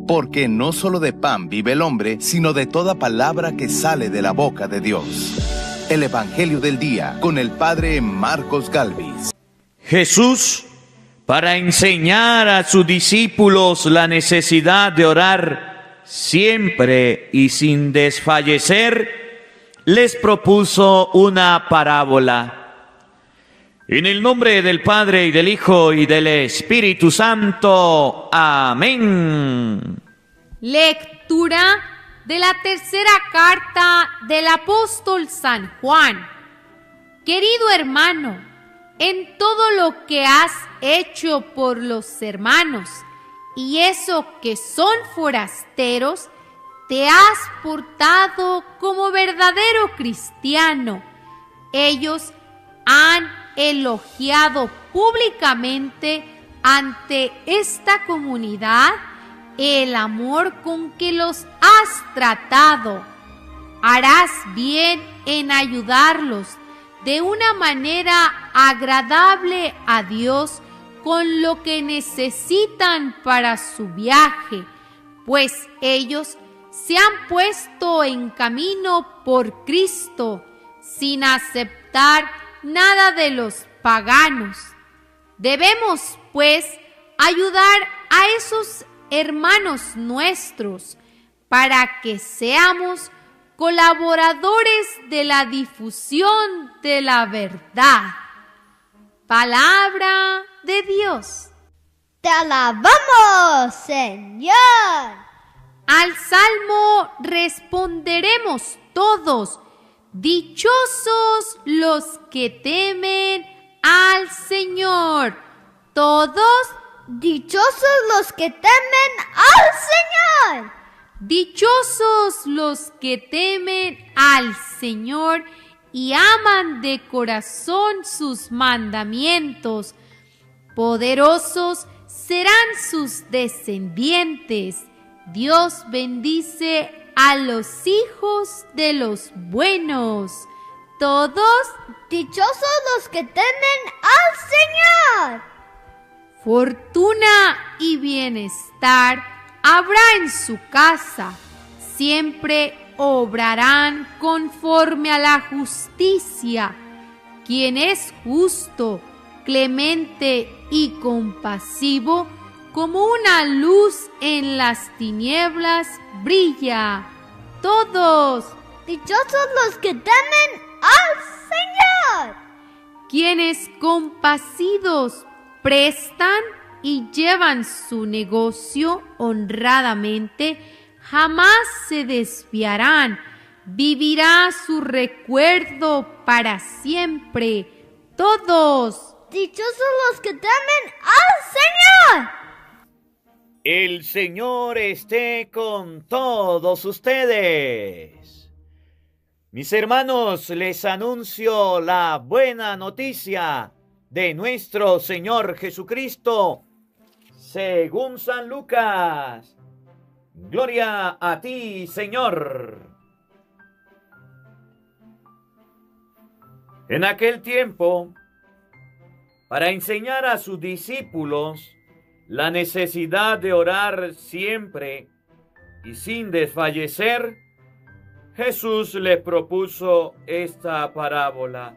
porque no solo de pan vive el hombre, sino de toda palabra que sale de la boca de Dios. El Evangelio del Día, con el Padre Marcos Galvis. Jesús, para enseñar a sus discípulos la necesidad de orar siempre y sin desfallecer, les propuso una parábola. En el nombre del Padre, y del Hijo, y del Espíritu Santo. Amén. Lectura de la tercera carta del apóstol San Juan. Querido hermano, en todo lo que has hecho por los hermanos, y eso que son forasteros, te has portado como verdadero cristiano. Ellos han elogiado públicamente ante esta comunidad el amor con que los has tratado. Harás bien en ayudarlos de una manera agradable a Dios con lo que necesitan para su viaje, pues ellos se han puesto en camino por Cristo sin aceptar nada de los paganos. Debemos, pues, ayudar a esos hermanos nuestros para que seamos colaboradores de la difusión de la verdad. Palabra de Dios. Te alabamos, Señor. Al salmo responderemos todos: dichosos los que temen al Señor. Todos, dichosos los que temen al Señor. Dichosos los que temen al Señor y aman de corazón sus mandamientos. Poderosos serán sus descendientes. Dios bendice a los hijos de los buenos. Todos, dichosos los que temen al Señor. Fortuna y bienestar habrá en su casa. Siempre obrarán conforme a la justicia. Quien es justo, clemente y compasivo, como una luz en las tinieblas, brilla. Todos, dichosos los que temen al Señor. Quienes compasivos prestan y llevan su negocio honradamente, jamás se desviarán. Vivirá su recuerdo para siempre. Todos, dichosos los que temen al Señor. El Señor esté con todos ustedes. Mis hermanos, les anuncio la buena noticia de nuestro Señor Jesucristo, según San Lucas. Gloria a ti, Señor. En aquel tiempo, para enseñar a sus discípulos la necesidad de orar siempre y sin desfallecer, Jesús les propuso esta parábola.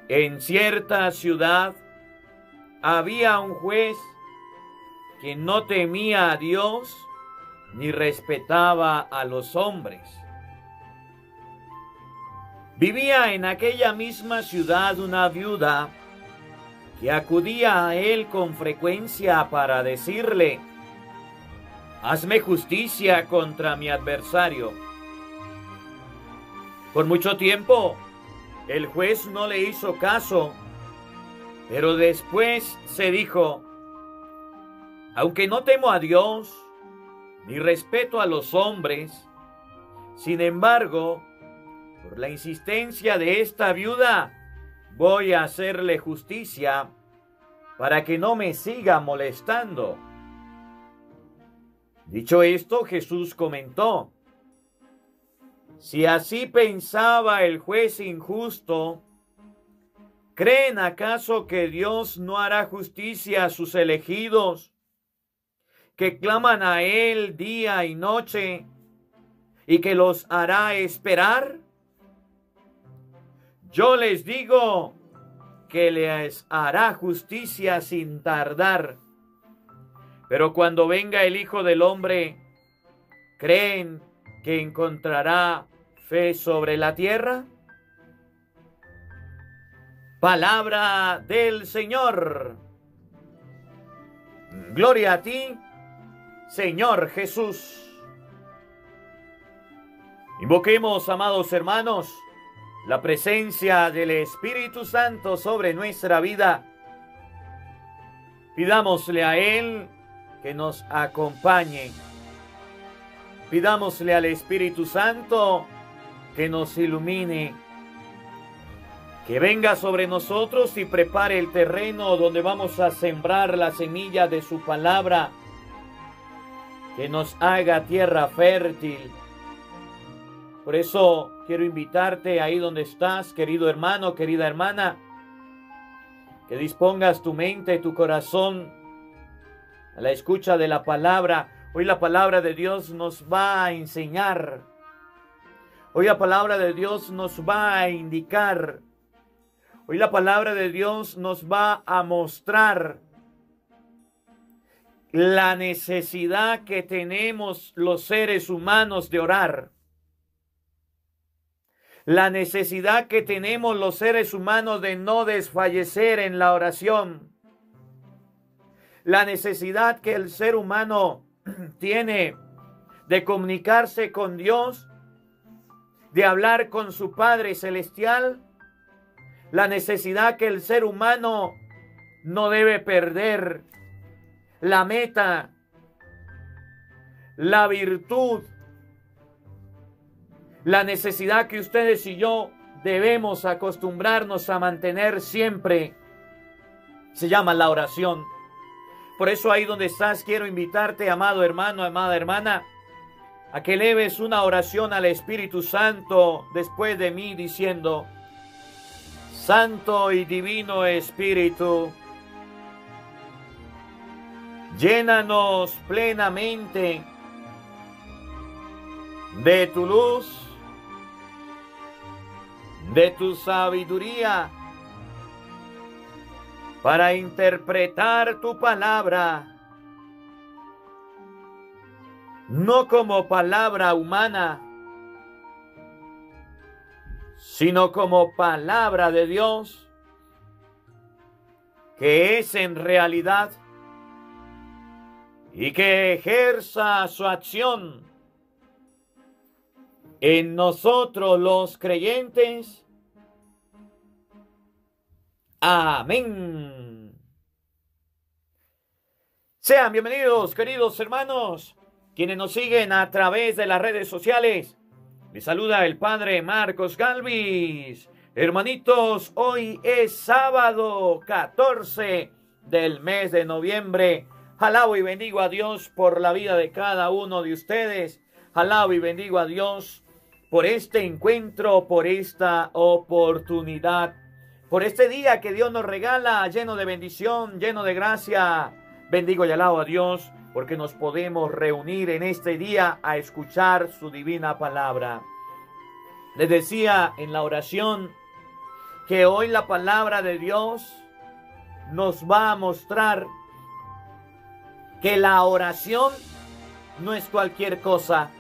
En cierta ciudad había un juez que no temía a Dios ni respetaba a los hombres. Vivía en aquella misma ciudad una viuda que acudía a él con frecuencia para decirle: hazme justicia contra mi adversario. Por mucho tiempo, el juez no le hizo caso, pero después se dijo: aunque no temo a Dios, ni respeto a los hombres, sin embargo, por la insistencia de esta viuda, voy a hacerle justicia para que no me siga molestando. Dicho esto, Jesús comentó: si así pensaba el juez injusto, ¿creen acaso que Dios no hará justicia a sus elegidos, que claman a Él día y noche y que los hará esperar? Yo les digo que les hará justicia sin tardar. Pero cuando venga el Hijo del Hombre, ¿creen que encontrará fe sobre la tierra? Palabra del Señor. Gloria a ti, Señor Jesús. Invoquemos, amados hermanos, la presencia del Espíritu Santo sobre nuestra vida. Pidámosle a Él que nos acompañe. Pidámosle al Espíritu Santo que nos ilumine, que venga sobre nosotros y prepare el terreno donde vamos a sembrar la semilla de su palabra, que nos haga tierra fértil. Por eso quiero invitarte ahí donde estás, querido hermano, querida hermana, que dispongas tu mente y tu corazón a la escucha de la palabra. Hoy la palabra de Dios nos va a enseñar. Hoy la palabra de Dios nos va a indicar. Hoy la palabra de Dios nos va a mostrar la necesidad que tenemos los seres humanos de orar. La necesidad que tenemos los seres humanos de no desfallecer en la oración. La necesidad que el ser humano tiene de comunicarse con Dios, de hablar con su Padre Celestial. La necesidad que el ser humano no debe perder. La meta, la virtud, la necesidad que ustedes y yo debemos acostumbrarnos a mantener siempre, se llama la oración. Por eso ahí donde estás quiero invitarte, amado hermano, amada hermana, a que eleves una oración al Espíritu Santo después de mí diciendo: Santo y Divino Espíritu, llénanos plenamente de tu luz, de tu sabiduría, para interpretar tu palabra, no como palabra humana, sino como palabra de Dios, que es en realidad, y que ejerza su acción en nosotros los creyentes. Amén. Sean bienvenidos, queridos hermanos, quienes nos siguen a través de las redes sociales. Les saluda el Padre Marcos Galvis. Hermanitos, hoy es sábado 14 del mes de noviembre. Alabo y bendigo a Dios por la vida de cada uno de ustedes. Alabo y bendigo a Dios por este encuentro, por esta oportunidad, por este día que Dios nos regala, lleno de bendición, lleno de gracia. Bendigo y alabo a Dios porque nos podemos reunir en este día a escuchar su divina palabra. Les decía en la oración que hoy la palabra de Dios nos va a mostrar que la oración no es cualquier cosa,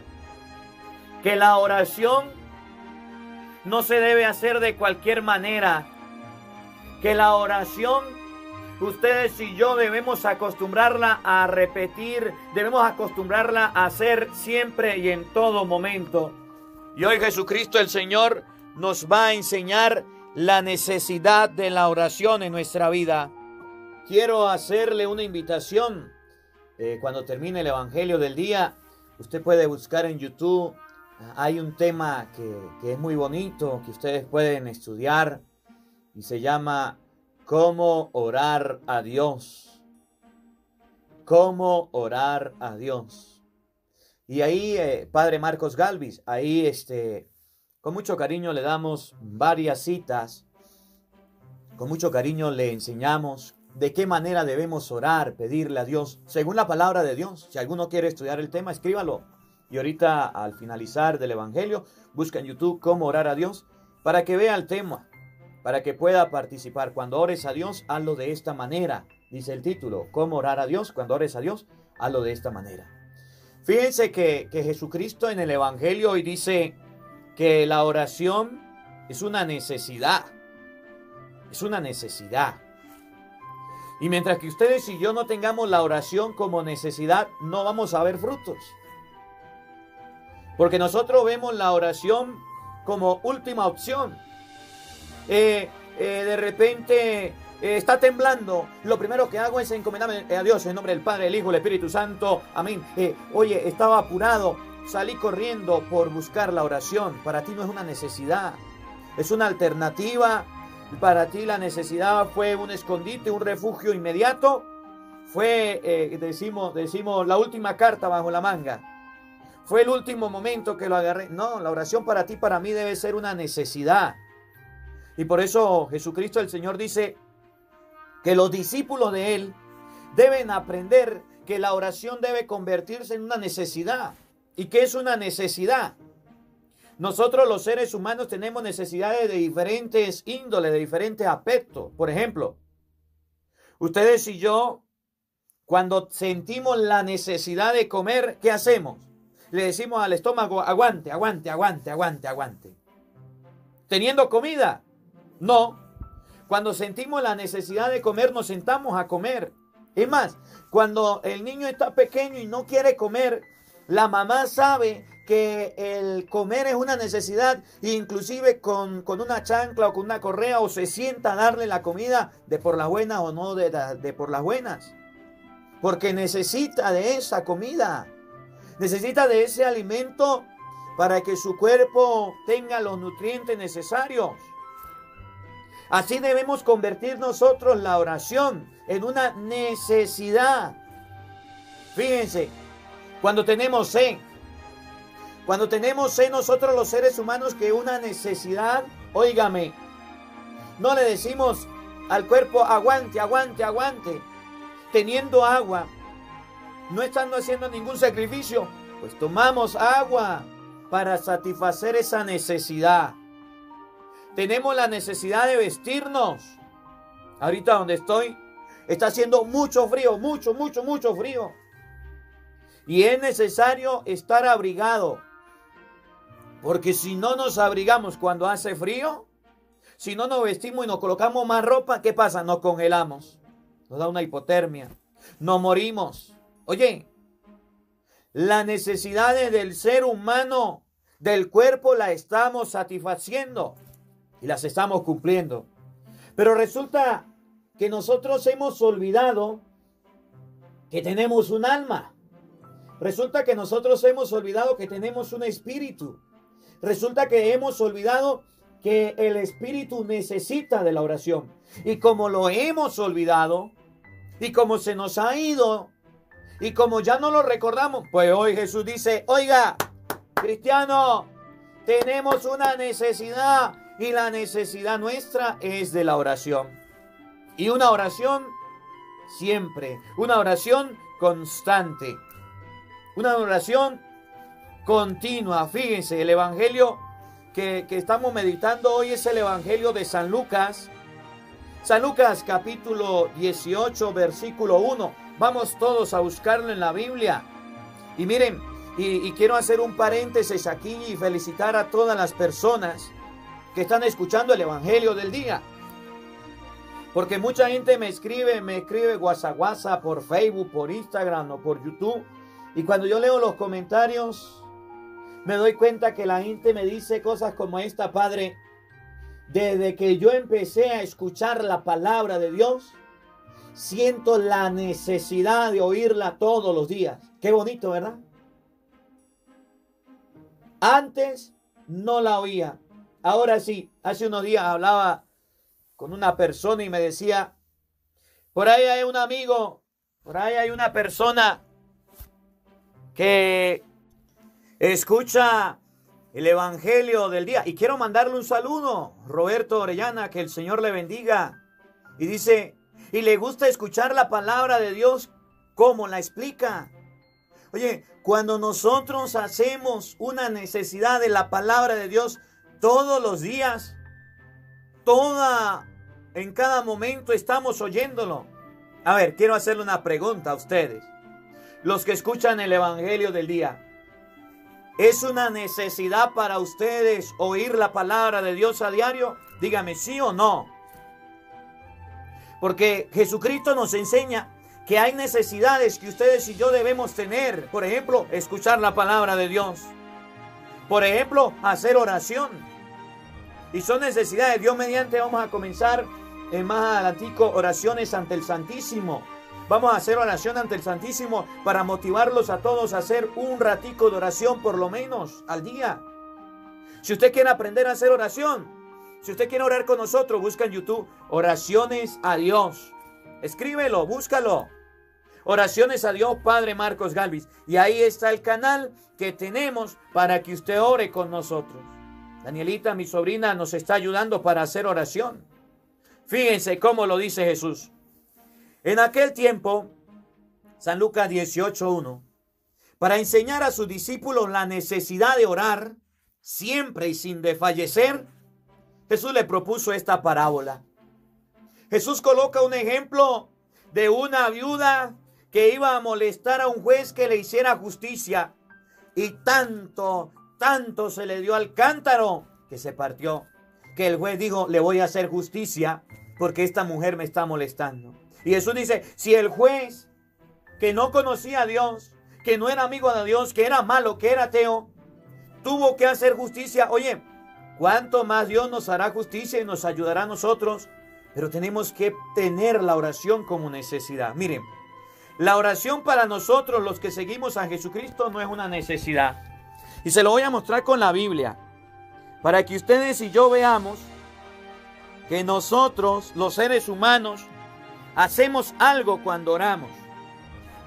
que la oración no se debe hacer de cualquier manera, que la oración ustedes y yo debemos acostumbrarla a repetir, debemos acostumbrarla a hacer siempre y en todo momento. Y hoy Jesucristo el Señor nos va a enseñar la necesidad de la oración en nuestra vida. Quiero hacerle una invitación. Cuando termine el Evangelio del día, usted puede buscar en YouTube. Hay un tema que es muy bonito, que ustedes pueden estudiar, y se llama ¿Cómo orar a Dios? ¿Cómo orar a Dios? Y ahí, Padre Marcos Galvis, ahí con mucho cariño le damos varias citas, con mucho cariño le enseñamos de qué manera debemos orar, pedirle a Dios, según la palabra de Dios. Si alguno quiere estudiar el tema, escríbalo. Y ahorita, al finalizar del Evangelio, busca en YouTube cómo orar a Dios, para que vea el tema, para que pueda participar. Cuando ores a Dios, hazlo de esta manera. Dice el título, cómo orar a Dios. Cuando ores a Dios, hazlo de esta manera. Fíjense que Jesucristo en el Evangelio hoy dice que la oración es una necesidad. Es una necesidad. Y mientras que ustedes y yo no tengamos la oración como necesidad, no vamos a ver frutos. Porque nosotros vemos la oración como última opción. De repente está temblando. Lo primero que hago es encomendarme a Dios en nombre del Padre, del Hijo, del Espíritu Santo. Amén. Oye, estaba apurado. Salí corriendo por buscar la oración. Para ti no es una necesidad. Es una alternativa. Para ti la necesidad fue un escondite, un refugio inmediato. Fue, decimos, la última carta bajo la manga. Fue el último momento que lo agarré. No, la oración para ti, para mí debe ser una necesidad. Y por eso Jesucristo el Señor dice que los discípulos de Él deben aprender que la oración debe convertirse en una necesidad. ¿Y qué es una necesidad? Nosotros los seres humanos tenemos necesidades de diferentes índoles, de diferentes aspectos. Por ejemplo, ustedes y yo, cuando sentimos la necesidad de comer, ¿qué hacemos? Le decimos al estómago, aguante, aguante, aguante, aguante, aguante. ¿Teniendo comida? No. Cuando sentimos la necesidad de comer, nos sentamos a comer. Es más, cuando el niño está pequeño y no quiere comer, la mamá sabe que el comer es una necesidad, e inclusive con una chancla o con una correa, o se sienta a darle la comida de por las buenas o no de por las buenas. Porque necesita de esa comida. Necesita de ese alimento para que su cuerpo tenga los nutrientes necesarios. Así debemos convertir nosotros la oración en una necesidad. Fíjense, cuando tenemos sed nosotros los seres humanos, que una necesidad, óigame, no le decimos al cuerpo aguante, aguante, aguante, teniendo agua, no estando haciendo ningún sacrificio, pues tomamos agua para satisfacer esa necesidad. Tenemos la necesidad de vestirnos. Ahorita donde estoy, está haciendo mucho frío, mucho frío. Y es necesario estar abrigado. Porque si no nos abrigamos cuando hace frío, si no nos vestimos y nos colocamos más ropa, ¿qué pasa? Nos congelamos. Nos da una hipotermia. Nos morimos. Oye, las necesidades del ser humano, del cuerpo, las estamos satisfaciendo y las estamos cumpliendo. Pero resulta que nosotros hemos olvidado que tenemos un alma. Resulta que nosotros hemos olvidado que tenemos un espíritu. Resulta que hemos olvidado que el espíritu necesita de la oración. Y como lo hemos olvidado, y como se nos ha ido, y como ya no lo recordamos, pues hoy Jesús dice, oiga, cristiano, tenemos una necesidad, y la necesidad nuestra es de la oración. Y una oración siempre, una oración constante, una oración continua. Fíjense, el evangelio que estamos meditando hoy es el evangelio de San Lucas. San Lucas capítulo 18 versículo 1. Vamos todos a buscarlo en la Biblia. Y miren, y quiero hacer un paréntesis aquí y felicitar a todas las personas que están escuchando el evangelio del día. Porque mucha gente me escribe WhatsApp por Facebook, por Instagram o por YouTube. Y cuando yo leo los comentarios, me doy cuenta que la gente me dice cosas como esta: Padre, desde que yo empecé a escuchar la palabra de Dios, siento la necesidad de oírla todos los días. Qué bonito, ¿verdad? Antes no la oía. Ahora sí. Hace unos días hablaba con una persona y me decía, por ahí hay un amigo, por ahí hay una persona que escucha el evangelio del día, y quiero mandarle un saludo, Roberto Orellana, que el Señor le bendiga. Y dice, y le gusta escuchar la palabra de Dios como la explica. Oye, cuando nosotros hacemos una necesidad de la palabra de Dios todos los días, en cada momento estamos oyéndolo. A ver, quiero hacerle una pregunta a ustedes, los que escuchan el Evangelio del día. ¿Es una necesidad para ustedes oír la palabra de Dios a diario? Dígame, ¿sí o no? Porque Jesucristo nos enseña que hay necesidades que ustedes y yo debemos tener. Por ejemplo, escuchar la palabra de Dios. Por ejemplo, hacer oración. Y son necesidades. Dios mediante vamos a comenzar más adelantico oraciones ante el Santísimo. Vamos a hacer oración ante el Santísimo para motivarlos a todos a hacer un ratico de oración por lo menos al día. Si usted quiere aprender a hacer oración, si usted quiere orar con nosotros, busca en YouTube Oraciones a Dios. Escríbelo, búscalo. Oraciones a Dios, Padre Marcos Galvis. Y ahí está el canal que tenemos para que usted ore con nosotros. Danielita, mi sobrina, nos está ayudando para hacer oración. Fíjense cómo lo dice Jesús. En aquel tiempo, San Lucas 18:1, para enseñar a sus discípulos la necesidad de orar siempre y sin desfallecer, Jesús le propuso esta parábola. Jesús coloca un ejemplo de una viuda que iba a molestar a un juez que le hiciera justicia. Y tanto se le dio al cántaro que se partió, que el juez dijo, le voy a hacer justicia porque esta mujer me está molestando. Y Jesús dice, si el juez que no conocía a Dios, que no era amigo de Dios, que era malo, que era ateo, tuvo que hacer justicia, oye, ¿cuánto más Dios nos hará justicia y nos ayudará a nosotros? Pero tenemos que tener la oración como necesidad. Miren, la oración para nosotros, los que seguimos a Jesucristo, no es una necesidad. Y se lo voy a mostrar con la Biblia, para que ustedes y yo veamos que nosotros, los seres humanos, hacemos algo cuando oramos.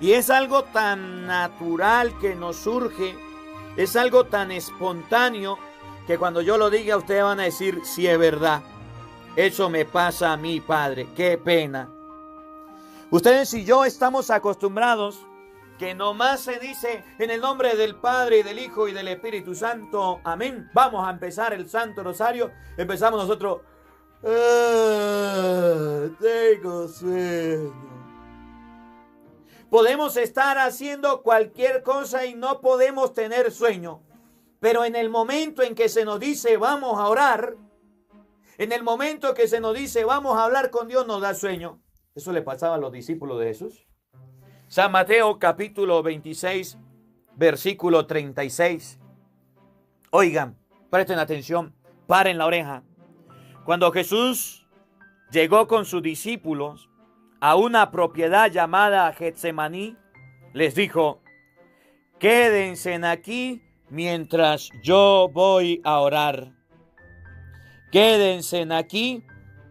Y es algo tan natural que nos surge, es algo tan espontáneo, que cuando yo lo diga, ustedes van a decir, sí es verdad. Eso me pasa a mí, Padre. Qué pena. Ustedes y yo estamos acostumbrados que nomás se dice en el nombre del Padre, y del Hijo y del Espíritu Santo. Amén. Vamos a empezar el Santo Rosario. Empezamos nosotros. Tengo sueño. Podemos estar haciendo cualquier cosa y no podemos tener sueño. Pero en el momento en que se nos dice vamos a orar, en el momento que se nos dice vamos a hablar con Dios, nos da sueño. Eso le pasaba a los discípulos de Jesús. San Mateo capítulo 26, versículo 36. Oigan, presten atención, paren la oreja. Cuando Jesús llegó con sus discípulos a una propiedad llamada Getsemaní, les dijo, quédense aquí mientras yo voy a orar. Quédense aquí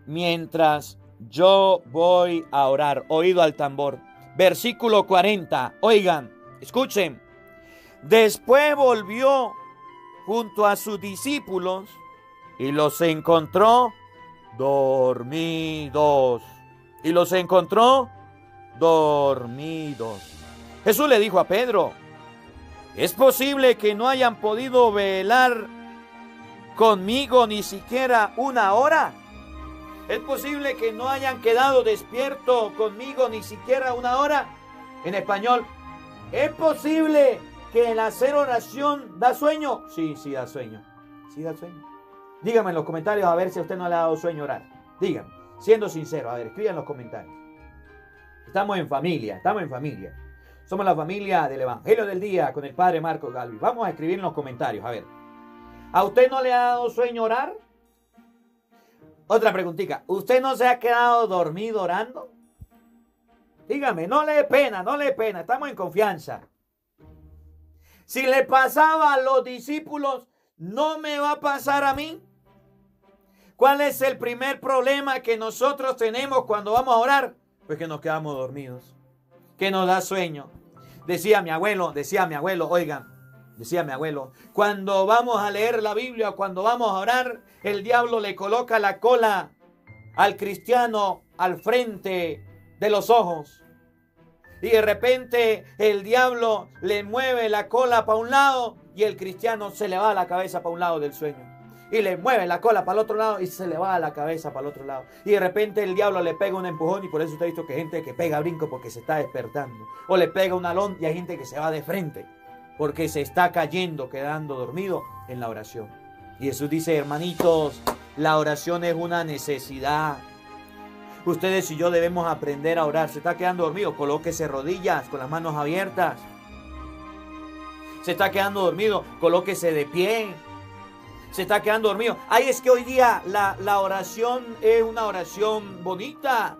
mientras yo voy a orar. Oído al tambor. Versículo 40. Oigan, escuchen. Después volvió junto a sus discípulos y los encontró dormidos. Y los encontró dormidos. Jesús le dijo a Pedro, ¿es posible que no hayan podido velar conmigo ni siquiera una hora? ¿Es posible que no hayan quedado despiertos conmigo ni siquiera una hora? En español, ¿es posible que el hacer oración da sueño? Sí, da sueño. Sí da sueño. Díganme en los comentarios a ver si a usted no le ha dado sueño orar. Díganme, siendo sincero, a ver, escriban en los comentarios. Estamos en familia. Somos la familia del Evangelio del Día con el Padre Marcos Galvis. Vamos a escribir en los comentarios, a ver. ¿A usted no le ha dado sueño orar? Otra preguntita. ¿Usted no se ha quedado dormido orando? Dígame, no le dé pena. Estamos en confianza. Si le pasaba a los discípulos, ¿no me va a pasar a mí? ¿Cuál es el primer problema que nosotros tenemos cuando vamos a orar? Pues que nos quedamos dormidos, que nos da sueño. Decía mi abuelo, oigan, cuando vamos a leer la Biblia, cuando vamos a orar, el diablo le coloca la cola al cristiano al frente de los ojos. Y de repente el diablo le mueve la cola para un lado y el cristiano se le va la cabeza para un lado del sueño. Y le mueve la cola para el otro lado y se le va la cabeza para el otro lado. Y de repente el diablo le pega un empujón, y por eso usted ha visto que hay gente que pega brinco porque se está despertando. O le pega un alón y hay gente que se va de frente porque se está cayendo, quedando dormido en la oración. Y Jesús dice, hermanitos, la oración es una necesidad. Ustedes y yo debemos aprender a orar. Se está quedando dormido, colóquese rodillas con las manos abiertas. Se está quedando dormido, colóquese de pie. Se está quedando dormido. Ay, es que hoy día la oración es una oración bonita.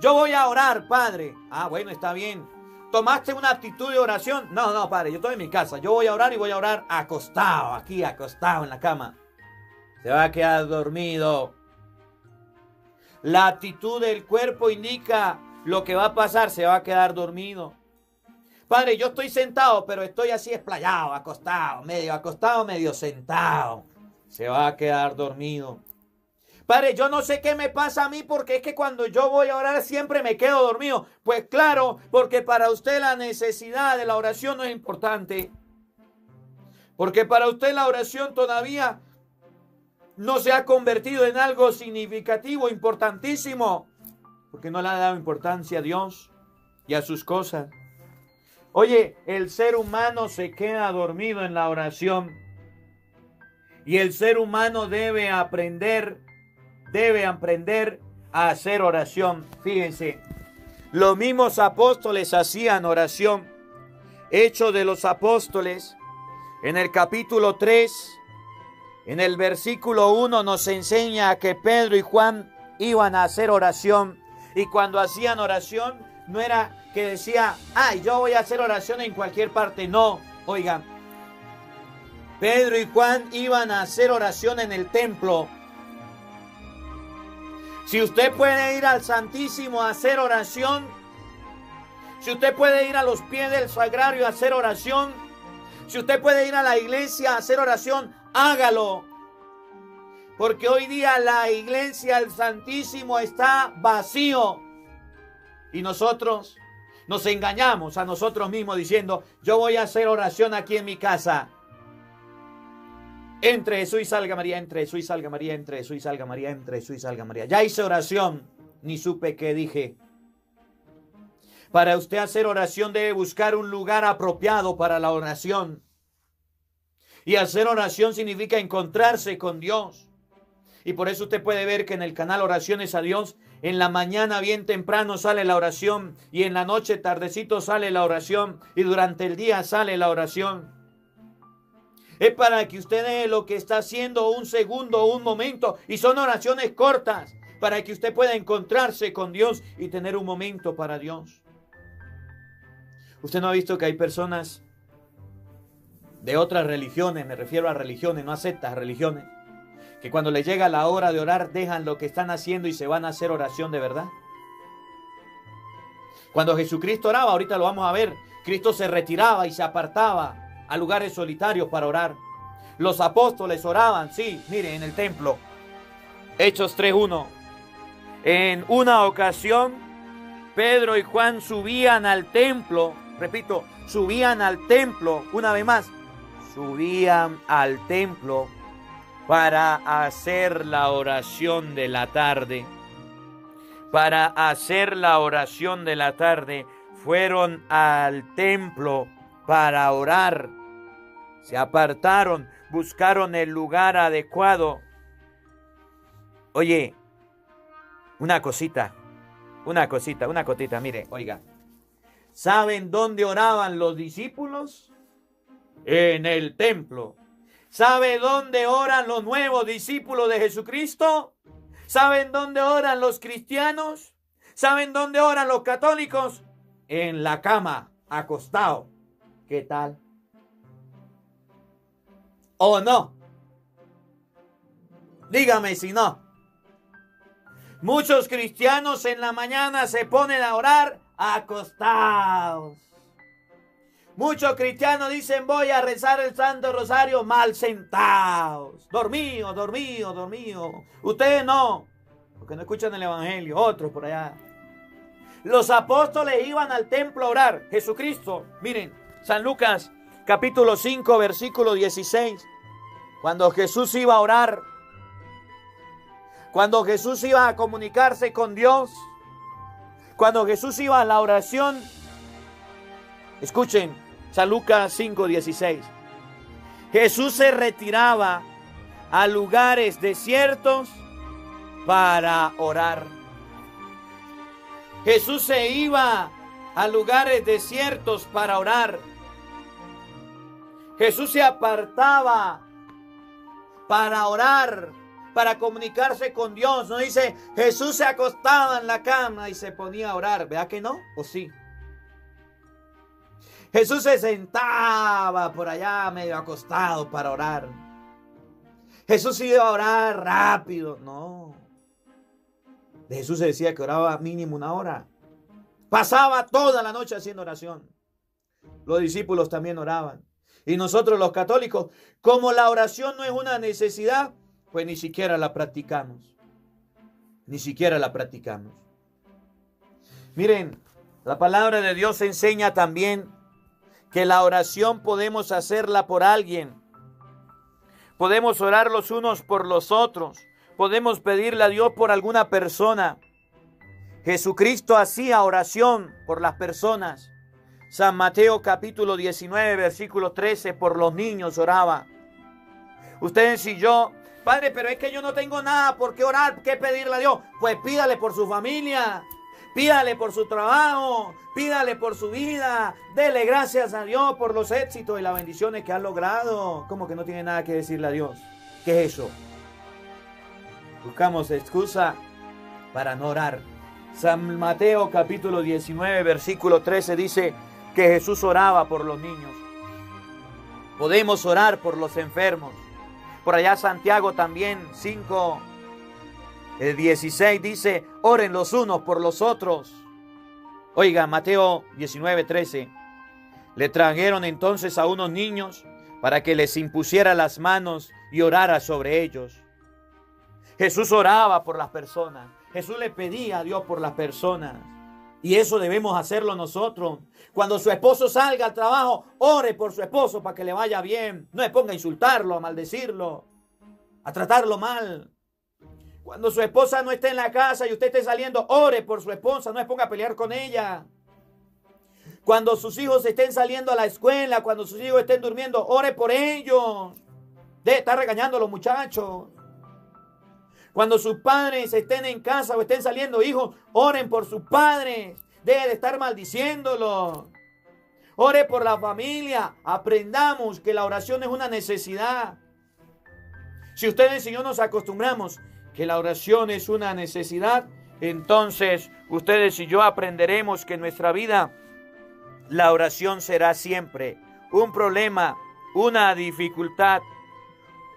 Yo voy a orar, padre. Ah, bueno, está bien. ¿Tomaste una actitud de oración? No, padre, yo estoy en mi casa. Yo voy a orar y voy a orar acostado, aquí, acostado en la cama. Se va a quedar dormido. La actitud del cuerpo indica lo que va a pasar, se va a quedar dormido. Padre, yo estoy sentado, pero estoy así explayado, acostado, medio sentado. Se va a quedar dormido. Padre, yo no sé qué me pasa a mí porque es que cuando yo voy a orar siempre me quedo dormido. Pues claro, porque para usted la necesidad de la oración no es importante. Porque para usted la oración todavía no se ha convertido en algo significativo, importantísimo. Porque no le ha dado importancia a Dios y a sus cosas. Oye, el ser humano se queda dormido en la oración. Y el ser humano debe aprender a hacer oración. Fíjense, los mismos apóstoles hacían oración. Hechos de los Apóstoles, en el capítulo 3, en el versículo 1 nos enseña que Pedro y Juan iban a hacer oración. Y cuando hacían oración, no era que decía, ay, yo voy a hacer oración en cualquier parte. No, oigan, Pedro y Juan iban a hacer oración en el templo. Si usted puede ir al Santísimo a hacer oración, si usted puede ir a los pies del sagrario a hacer oración, si usted puede ir a la iglesia a hacer oración, hágalo. Porque hoy día la iglesia, el Santísimo está vacío. Y nosotros nos engañamos a nosotros mismos diciendo, yo voy a hacer oración aquí en mi casa. Entre Jesús y salga María, entre Jesús y salga María, entre Jesús y salga María, entre Jesús y salga María. Ya hice oración, ni supe qué dije. Para usted hacer oración debe buscar un lugar apropiado para la oración. Y hacer oración significa encontrarse con Dios. Y por eso usted puede ver que en el canal Oraciones a Dios, en la mañana bien temprano sale la oración, y en la noche tardecito sale la oración, y durante el día sale la oración. Es para que usted dé lo que está haciendo un segundo o un momento, y son oraciones cortas, para que usted pueda encontrarse con Dios y tener un momento para Dios. Usted no ha visto que hay personas de otras religiones, me refiero a religiones, no a sectas, religiones, que cuando les llega la hora de orar dejan lo que están haciendo y se van a hacer oración de verdad. Cuando Jesucristo oraba, ahorita lo vamos a ver, Cristo se retiraba y se apartaba a lugares solitarios para orar. Los apóstoles oraban, sí, mire, en el templo. Hechos 3:1. En una ocasión, Pedro y Juan subían al templo, repito, subían al templo, una vez más, subían al templo para hacer la oración de la tarde. Para hacer la oración de la tarde, fueron al templo para orar. Se apartaron, buscaron el lugar adecuado. Oye, una cosita, mire, oiga. ¿Saben dónde oraban los discípulos? En el templo. ¿Sabe dónde oran los nuevos discípulos de Jesucristo? ¿Saben dónde oran los cristianos? ¿Saben dónde oran los católicos? En la cama, acostado. ¿Qué tal? ¿O no? Dígame si no. Muchos cristianos en la mañana se ponen a orar acostados. Muchos cristianos dicen voy a rezar el Santo Rosario mal sentados. Dormido. Ustedes no. porque no escuchan el evangelio, otros por allá. Los apóstoles iban al templo a orar. Jesucristo, miren, San Lucas capítulo 5 versículo 16. Cuando Jesús iba a orar, cuando Jesús iba a comunicarse con Dios, cuando Jesús iba a la oración, escuchen, San Lucas 5:16. Jesús se retiraba a lugares desiertos para orar. Jesús se iba a lugares desiertos para orar. Jesús se apartaba para orar, para comunicarse con Dios. No dice, Jesús se acostaba en la cama y se ponía a orar. ¿Verdad que no? ¿O sí? Jesús se sentaba por allá medio acostado para orar. Jesús iba a orar rápido. No. De Jesús se decía que oraba mínimo 1 hora. Pasaba toda la noche haciendo oración. Los discípulos también oraban. Y nosotros los católicos, como la oración no es una necesidad, pues ni siquiera la practicamos. Ni siquiera la practicamos. Miren, la palabra de Dios enseña también que la oración podemos hacerla por alguien. Podemos orar los unos por los otros. Podemos pedirle a Dios por alguna persona. Jesucristo hacía oración por las personas. San Mateo capítulo 19 versículo 13, por los niños oraba. Ustedes y yo, Padre, pero es que yo no tengo nada por qué orar, qué pedirle a Dios. Pues pídale por su familia, pídale por su trabajo, pídale por su vida. Dele gracias a Dios por los éxitos y las bendiciones que ha logrado. ¿Cómo que no tiene nada que decirle a Dios? ¿Qué es eso? Buscamos excusa para no orar. San Mateo capítulo 19 versículo 13 dice que Jesús oraba por los niños. Podemos orar por los enfermos. Por allá Santiago también 5:16 dice, oren los unos por los otros. Oiga, Mateo 19:13. Le trajeron entonces a unos niños para que les impusiera las manos y orara sobre ellos. Jesús oraba por las personas. Jesús le pedía a Dios por las personas. Y eso debemos hacerlo nosotros. Cuando su esposo salga al trabajo, ore por su esposo para que le vaya bien. No se ponga a insultarlo, a maldecirlo, a tratarlo mal. Cuando su esposa no esté en la casa y usted esté saliendo, ore por su esposa, no se ponga a pelear con ella. Cuando sus hijos estén saliendo a la escuela, cuando sus hijos estén durmiendo, ore por ellos. Debe estar regañando a los muchachos. Cuando sus padres estén en casa o estén saliendo, hijos, oren por sus padres. Debe de estar maldiciéndolos. Ore por la familia. Aprendamos que la oración es una necesidad. Si ustedes y yo nos acostumbramos que la oración es una necesidad, entonces ustedes y yo aprenderemos que en nuestra vida la oración será siempre un problema, una dificultad,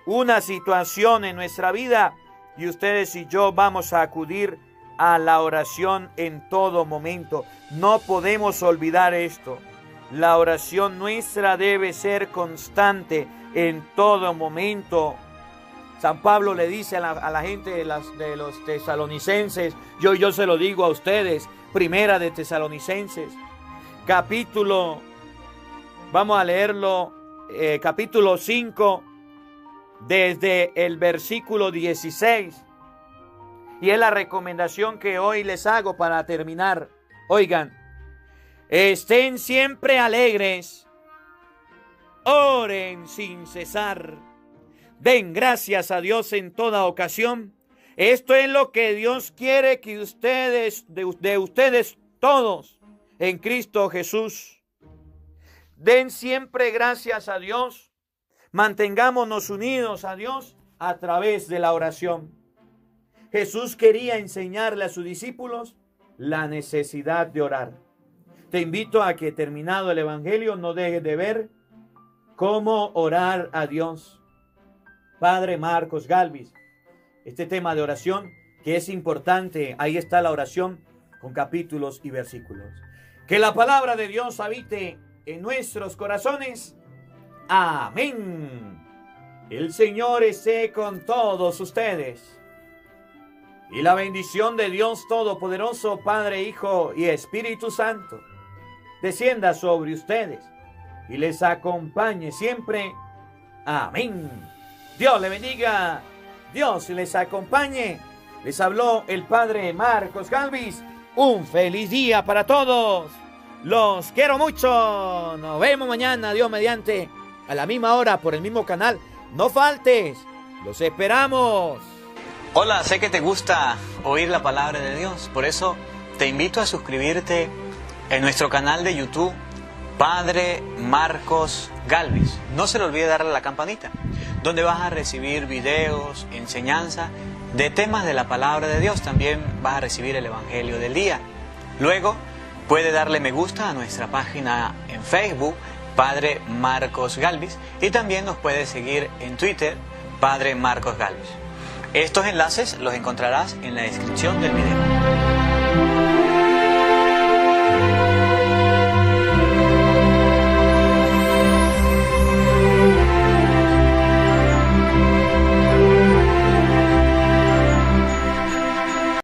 una situación en nuestra vida. Y ustedes y yo vamos a acudir a la oración en todo momento. No podemos olvidar esto. La oración nuestra debe ser constante en todo momento. San Pablo le dice a la gente de los tesalonicenses, yo se lo digo a ustedes, Primera de Tesalonicenses, capítulo, vamos a leerlo, capítulo 5, desde el versículo 16. Y es la recomendación que hoy les hago para terminar. Oigan, estén siempre alegres, oren sin cesar, den gracias a Dios en toda ocasión. Esto es lo que Dios quiere que ustedes, de ustedes todos, en Cristo Jesús. Den siempre gracias a Dios. Mantengámonos unidos a Dios a través de la oración. Jesús quería enseñarle a sus discípulos la necesidad de orar. Te invito a que, terminado el Evangelio, no dejes de ver cómo orar a Dios. Padre Marcos Galvis, este tema de oración que es importante, ahí está la oración con capítulos y versículos. Que la palabra de Dios habite en nuestros corazones. Amén. El Señor esté con todos ustedes. Y la bendición de Dios Todopoderoso, Padre, Hijo y Espíritu Santo, descienda sobre ustedes y les acompañe siempre. Amén. Dios le bendiga. Dios les acompañe. Les habló el Padre Marcos Galvis. Un feliz día para todos. Los quiero mucho. Nos vemos mañana, Dios mediante, a la misma hora por el mismo canal. No faltes. Los esperamos. Hola, sé que te gusta oír la palabra de Dios. Por eso te invito a suscribirte en nuestro canal de YouTube, Padre Marcos Galvis. No se le olvide darle a la campanita, donde vas a recibir videos, enseñanza de temas de la palabra de Dios. También vas a recibir el Evangelio del día. Luego puede darle me gusta a nuestra página en Facebook, Padre Marcos Galvis, y también nos puede seguir en Twitter, Padre Marcos Galvis. Estos enlaces los encontrarás en la descripción del video.